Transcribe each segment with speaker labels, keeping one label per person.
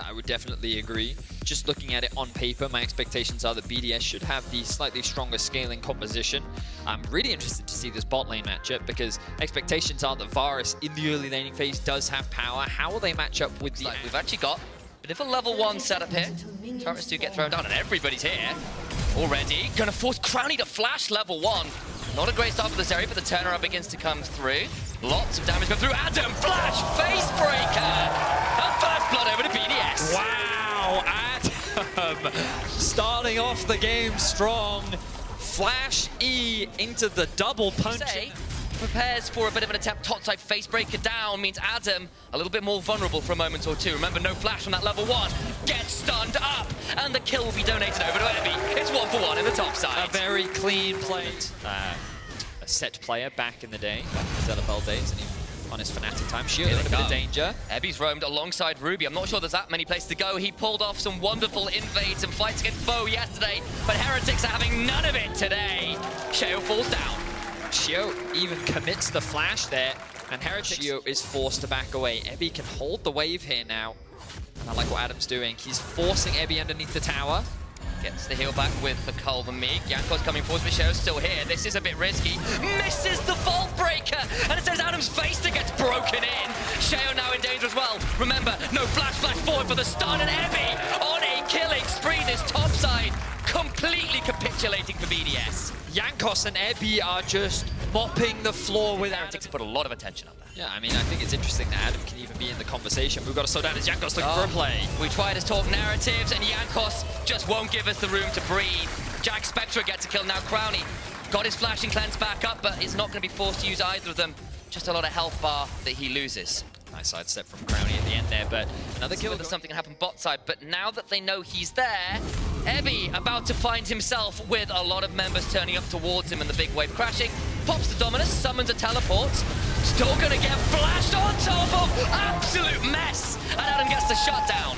Speaker 1: I would definitely agree. Just looking at it on paper, my expectations are that BDS should have the slightly stronger scaling composition. I'm really interested to see this bot lane matchup because expectations are that Varus in the early laning phase does have power. How will they match up with the...
Speaker 2: We've actually got a bit of a level 1 setup here. Turrets do get thrown down and everybody's here already. Gonna force Crownie to flash level 1. Not a great start for the Zeri, but the turnaround begins to come through. Lots of damage go through. Adam, flash, face breaker. And first blood over to BDS.
Speaker 1: Wow, Adam starting off the game strong. Flash E into the double punch.
Speaker 2: Prepares for a bit of an attempt. Topside face breaker down means Adam a little bit more vulnerable for a moment or two. Remember, no flash on that level 1. Gets stunned up, and the kill will be donated over to Ebi. It's 1-for-1 in the top side.
Speaker 1: A very clean plate. A Sett player back in the day, back in his LFL days, and even on his Fnatic time. Sheo in a bit of danger.
Speaker 2: Ebi's roamed alongside Ruby. I'm not sure there's that many places to go. He pulled off some wonderful invades and fights against Foe yesterday, but Heretics are having none of it today. Sheo falls down.
Speaker 1: Sheo even commits the flash there, and Heretics Sheo is forced to back away. Ebi can hold the wave here now. And I like what Adam's doing. He's forcing Ebi underneath the tower.
Speaker 2: Gets the heal back with the Culver-Meek. Jankos coming forward, but Sheo's still here. This is a bit risky. Misses the Vault Breaker, and it says Adam's face that gets broken in. Sheo now in danger as well. Remember, no flash forward for the stun, and Ebi on a killing spree. This top side completely capitulating for BDS.
Speaker 1: Jankos and Ebi are just mopping the floor with
Speaker 2: Heretics put a lot of attention on that.
Speaker 1: Yeah, I mean, I think it's interesting that Adam can even be in the conversation. We've got to slow down as Jankos looking for a play.
Speaker 2: We try to talk narratives, and Jankos just won't give us the room to breathe. JackSpectra gets a kill now. Crownie got his flash and cleanse back up, but is not going to be forced to use either of them. Just a lot of health bar that he loses.
Speaker 1: Nice sidestep from Crownie at the end there, but another kill.
Speaker 2: Whether something can happen bot side, but now that they know he's there, Ebi about to find himself with a lot of members turning up towards him and the big wave crashing. Pops the Dominus, summons a teleport. Still gonna get flashed on top of absolute mess, and Adam gets the shutdown.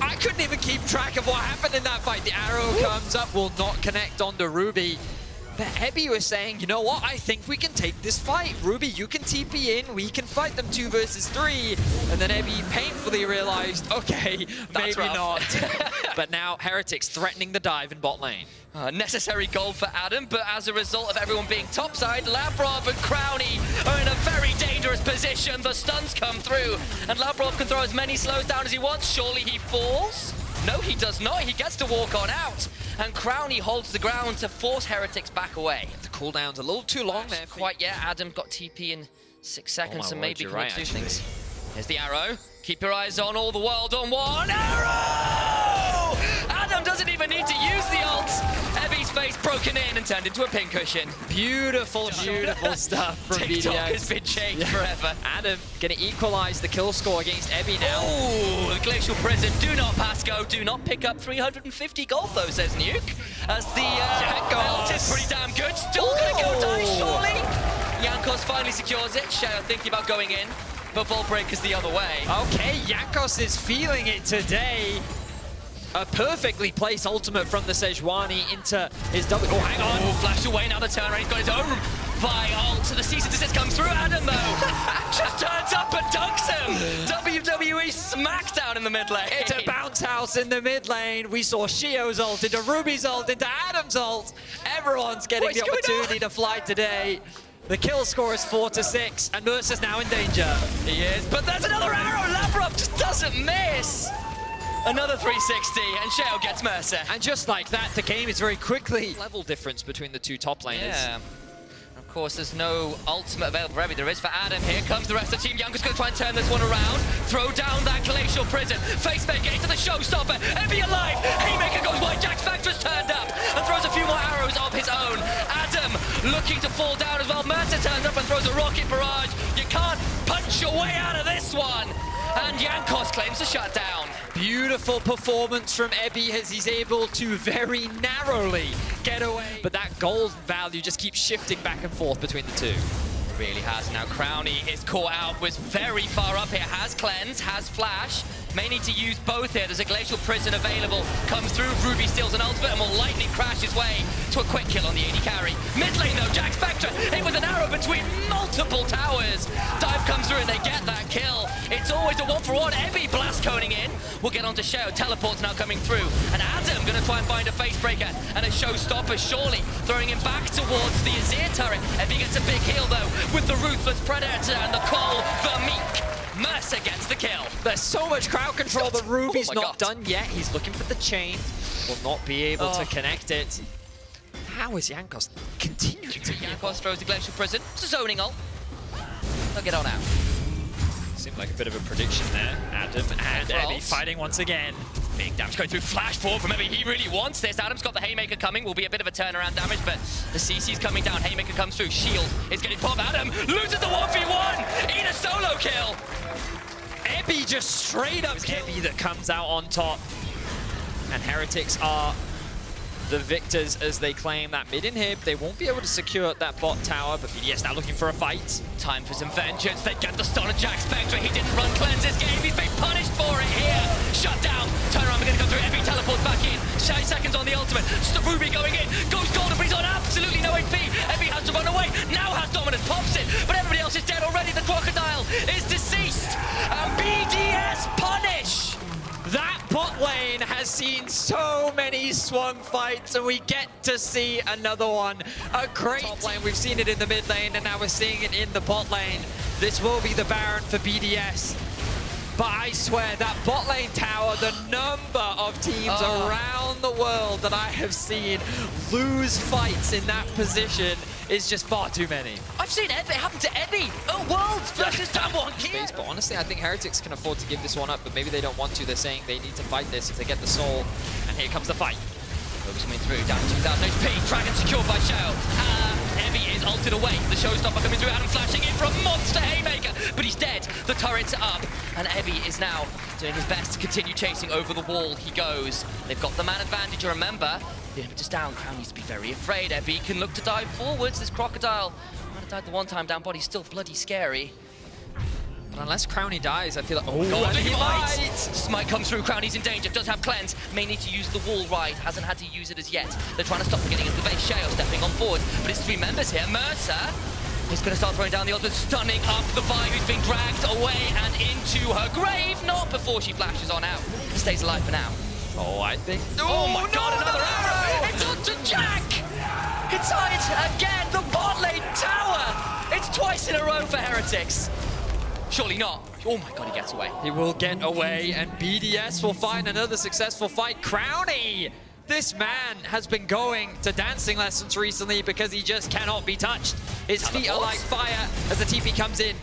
Speaker 1: I couldn't even keep track of what happened in that fight. The arrow comes up, will not connect onto Ruby. But Ebi was saying, you know what, I think we can take this fight. Ruby, you can TP in, we can fight them 2 versus 3. And then Ebi painfully realized, okay, maybe not. But now Heretics threatening the dive in bot lane.
Speaker 2: Necessary gold for Adam, but as a result of everyone being topside, Labrov and Crownie are in a very dangerous position. The stuns come through, and Labrov can throw as many slows down as he wants. Surely he falls? No, he does not. He gets to walk on out. And Crownie holds the ground to force Heretics back away.
Speaker 1: The cooldown's a little too long there.
Speaker 2: Quite yet. Adam got TP in 6 seconds, so maybe he can do things. Here's the arrow. Keep your eyes on all the world on one. Arrow! Adam doesn't even need to use the ult. Ebi's face broken in and turned into a pincushion.
Speaker 1: Beautiful, beautiful stuff from BDS.
Speaker 2: TikTok has been changed forever.
Speaker 1: Adam gonna equalize the kill score against Ebi now.
Speaker 2: Oh, the Glacial Prison. Do not pass go. Do not pick up 350 gold though, says Nuke. As the ult is pretty damn good. Still gonna go die, surely. Jankos finally secures it. Sheo thinking about going in, but Vault Breaker's the other way.
Speaker 1: Okay, Jankos is feeling it today. A perfectly placed ultimate from the Sejuani into his double. Oh, hang on.
Speaker 2: Oh, flash away now the turnaround. He's got his own Vi ult. So the cease and desist comes through. Adam, though, just turns up and dunks him. WWE smackdown in the mid lane.
Speaker 1: It's a bounce house in the mid lane. We saw Sheo's ult into Ruby's ult into Adam's ult. Everyone's getting the opportunity to fly today. The kill score is 4-6, and Mersa's now in danger.
Speaker 2: He is, but there's another arrow. Labrov just doesn't miss. Another 360, and Sheo gets Mersa.
Speaker 1: And just like that, the game is very quickly. Level difference between the 2 top laners.
Speaker 2: Yeah. Of course, there's no ultimate available for Ebi. There is for Adam. Here comes the rest of the team. Jankos going to try and turn this one around. Throw down that Glacial Prison. Facemaker into the showstopper. Ebi alive. Haymaker goes wide. JackSpectra's turned up and throws a few more arrows of his own. Adam looking to fall down as well. Mersa turns up and throws a rocket barrage. You can't punch your way out of this one. And Jankos claims the shutdown.
Speaker 1: Beautiful performance from Ebi as he's able to very narrowly get away. But that gold value just keeps shifting back and forth between the 2.
Speaker 2: Really has. Now Crownie is caught out, was very far up here, has cleanse, has flash. May need to use both here. There's a Glacial Prison available. Comes through, Ruby steals an ultimate and will lightning crash his way to a quick kill on the AD carry. Mid lane though, JackSpectra hit with an arrow between multiple towers. Dive comes through and they get that kill. It's always a 1-for-1. Ebby blast coning in. We'll get on to Sheo. Teleport's now coming through. And Adam gonna try and find a face breaker and a showstopper, surely throwing him back towards the Azir turret. Ebby gets a big heal though with the Ruthless Predator and the Call, the Meek. Mersa gets the kill.
Speaker 1: There's so much crowd control, but Ruby's not done yet. He's looking for the chain. Will not be able to connect it. How is Jankos continuing to
Speaker 2: Jankos throws the Glacial Prison. It's a zoning ult. They'll get on out.
Speaker 1: Seemed like a bit of a prediction there. Adam and Ebby fighting once again.
Speaker 2: Big damage going through, flash forward from Ebby. He really wants this. Adam's got the Haymaker coming. Will be a bit of a turnaround damage, but the CC's coming down. Haymaker comes through. Shield is getting popped. Adam loses the 1v1. Eat a solo kill.
Speaker 1: Ebby just straight up Ebby that comes out on top. And Heretics are the victors as they claim that mid inhib. They won't be able to secure that bot tower, but BDS now looking for a fight.
Speaker 2: Time for some vengeance. They get the stun of JackSpectra. He didn't run cleanse this game. He's been punished for it here. Shut down. Turn around. We're going to come through. Ebby teleports back in. 30 seconds on the ultimate. Ruby going in. Goes golden, but he's on absolutely no HP. Ebby has to run away. Now has dominance. Pops it. But everybody else is dead already. The crocodile is deceased. And BDS punish.
Speaker 1: That bot lane has seen so many swung fights, and we get to see another one. A great top lane. We've seen it in the mid lane, and now we're seeing it in the bot lane. This will be the Baron for BDS. But I swear, that bot lane tower, the number of teams around the world that I have seen lose fights in that position is just far too many.
Speaker 2: I've seen it happen to Ebby. Worlds versus Damwon here.
Speaker 1: But honestly, I think Heretics can afford to give this one up, but maybe they don't want to. They're saying they need to fight this if they get the soul. And here comes the fight.
Speaker 2: Focus coming through, down to 2,000 HP. Dragon secured by Sheo. Ebby is ulted away. The showstopper coming through. Adam flashing in for a monster Haymaker, but he's dead. The turret's up, and Ebby is now doing his best to continue chasing over the wall. He goes. They've got the man advantage, you remember. The impetus down. Crownie needs to be very afraid. Ebby can look to dive forwards. This crocodile might have died the one time down, but he's still bloody scary.
Speaker 1: But unless Crownie dies, I feel like, oh,
Speaker 2: God, he might! Smite comes through, Crownie's in danger, does have cleanse, may need to use the wall ride, hasn't had to use it as yet. They're trying to stop him getting into the base. Sheo stepping on forward, but it's three members here. Mersa is going to start throwing down the ultimate, stunning up the Vi, who's being dragged away and into her grave. Not before she flashes on out. Stays alive for now.
Speaker 1: Oh, I think...
Speaker 2: Oh my God, another arrow! It's onto Jack! It's tied again, the bot lane tower! It's twice in a row for Heretics. Surely not. Oh my God, he gets away.
Speaker 1: He will get away, and BDS will find another successful fight. Crownie! This man has been going to dancing lessons recently because he just cannot be touched. His feet are like fire as the TP comes in.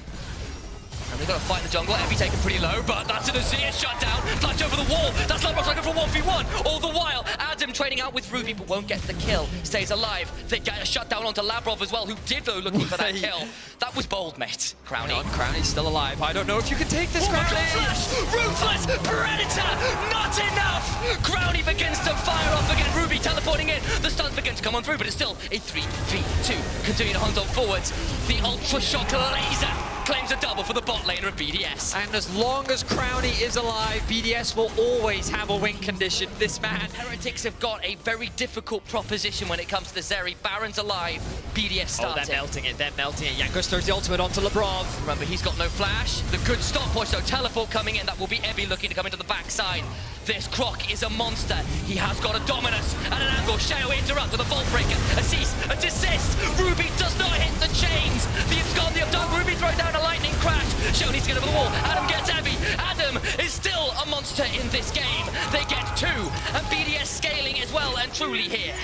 Speaker 2: And they've got to fight in the jungle. Ebby taken pretty low, but that's an Azir shutdown. Flash over the wall. That's Labrov looking for 1v1. All the while, Adam trading out with Ruby, but won't get the kill. Stays alive. They get a shutdown onto Labrov as well, who did, though, looking for that kill. That was bold, mate. Crownie.
Speaker 1: Crownie's still alive. I don't know if you can take this, Crownie.
Speaker 2: Flash! Ruthless Predator! Not enough! Crownie begins to fire off again. Ruby teleporting in. The stuns begin to come on through, but it's still a 3v2. Continuing to hunt on forwards. The Ultra Shock Laser claims a double for the bot laner of BDS.
Speaker 1: And as long as Crownie is alive, BDS will always have a win condition. This man.
Speaker 2: Heretics have got a very difficult proposition when it comes to the Zeri. Baron's alive. BDS starts
Speaker 1: they're melting it. They're melting it. Jankos throws the ultimate onto Labrov.
Speaker 2: Remember, he's got no flash. The good stopwatch, though. Teleport coming in. That will be Ebby looking to come into the backside. This Croc is a monster. He has got a dominus and an angle. Sheo interrupt with a Vault Breaker. A cease, a desist. Ruby does not hit the chains. The abscond, the abduct. Ruby throwing down a lightning crash. Sheo needs to get over the wall. Adam gets Ebby. Adam is still a monster in this game. They get two. And BDS scaling as well and truly here.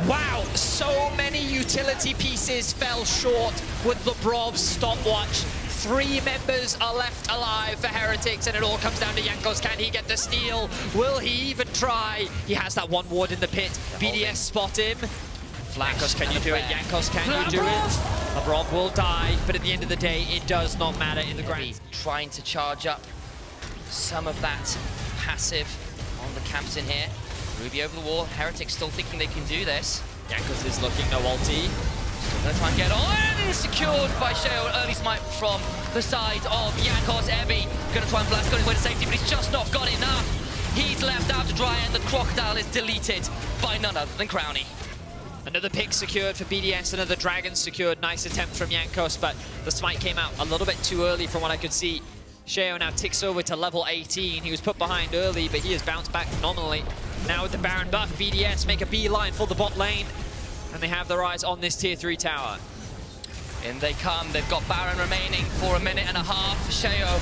Speaker 1: Wow, so many utility pieces fell short with Labrov's stopwatch. 3 members are left alive for Heretics, and it all comes down to Jankos. Can he get the steal? Will he even try? He has that one ward in the pit. BDS spot him. Jankos, can you do it? Jankos, can you do it? Labrov will die, but at the end of the day, it does not matter in the grand.
Speaker 2: Trying to charge up some of that passive on the camps in here. Ruby over the wall. Heretics still thinking they can do this.
Speaker 1: Jankos is looking, no ulti.
Speaker 2: Gonna try and get on, secured by Sheo. Early smite from the side of Jankos. Ebi gonna try and blast, going his way to safety, but he's just not got enough. He's left out to dry, and the crocodile is deleted by none other than Crownie.
Speaker 1: Another pick secured for BDS, another dragon secured. Nice attempt from Jankos, but the smite came out a little bit too early from what I could see. Sheo now ticks over to level 18. He was put behind early, but he has bounced back phenomenally. Now with the Baron buff, BDS make a beeline for the bot lane, and they have their eyes on this tier 3 tower.
Speaker 2: In they come. They've got Baron remaining for a minute and a half. Sheo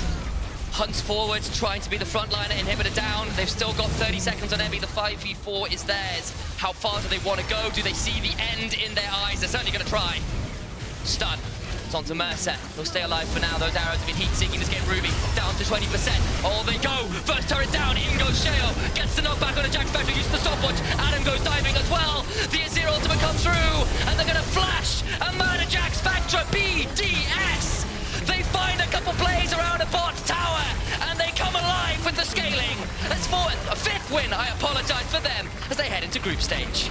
Speaker 2: hunts forward, trying to be the frontliner, inhibitor down. They've still got 30 seconds on Ebi. The 5v4 is theirs. How far do they want to go? Do they see the end in their eyes? They're certainly going to try. Stun. It's on to Mersa. They'll stay alive for now. Those arrows have been heat-seeking. This game Ruby down to 20%. Oh, they go. First turret down. In goes Sheo. Gets the knockback on a JackSpectra. Uses the stopwatch. Adam goes diving as well. The Azir ultimate comes through. And they're going to flash and murder JackSpectra. BDS. They find a couple plays around a bot tower, and they come alive with the scaling. That's a fifth win, I apologize for them, as they head into group stage.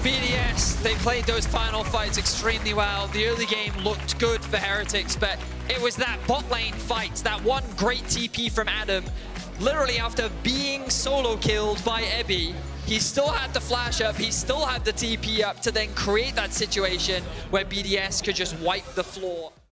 Speaker 1: BDS, they played those final fights extremely well. The early game looked good for Heretics, but it was that bot lane fight, that one great TP from Adam. Literally after being solo killed by Ebi, he still had the flash up, he still had the TP up to then create that situation where BDS could just wipe the floor.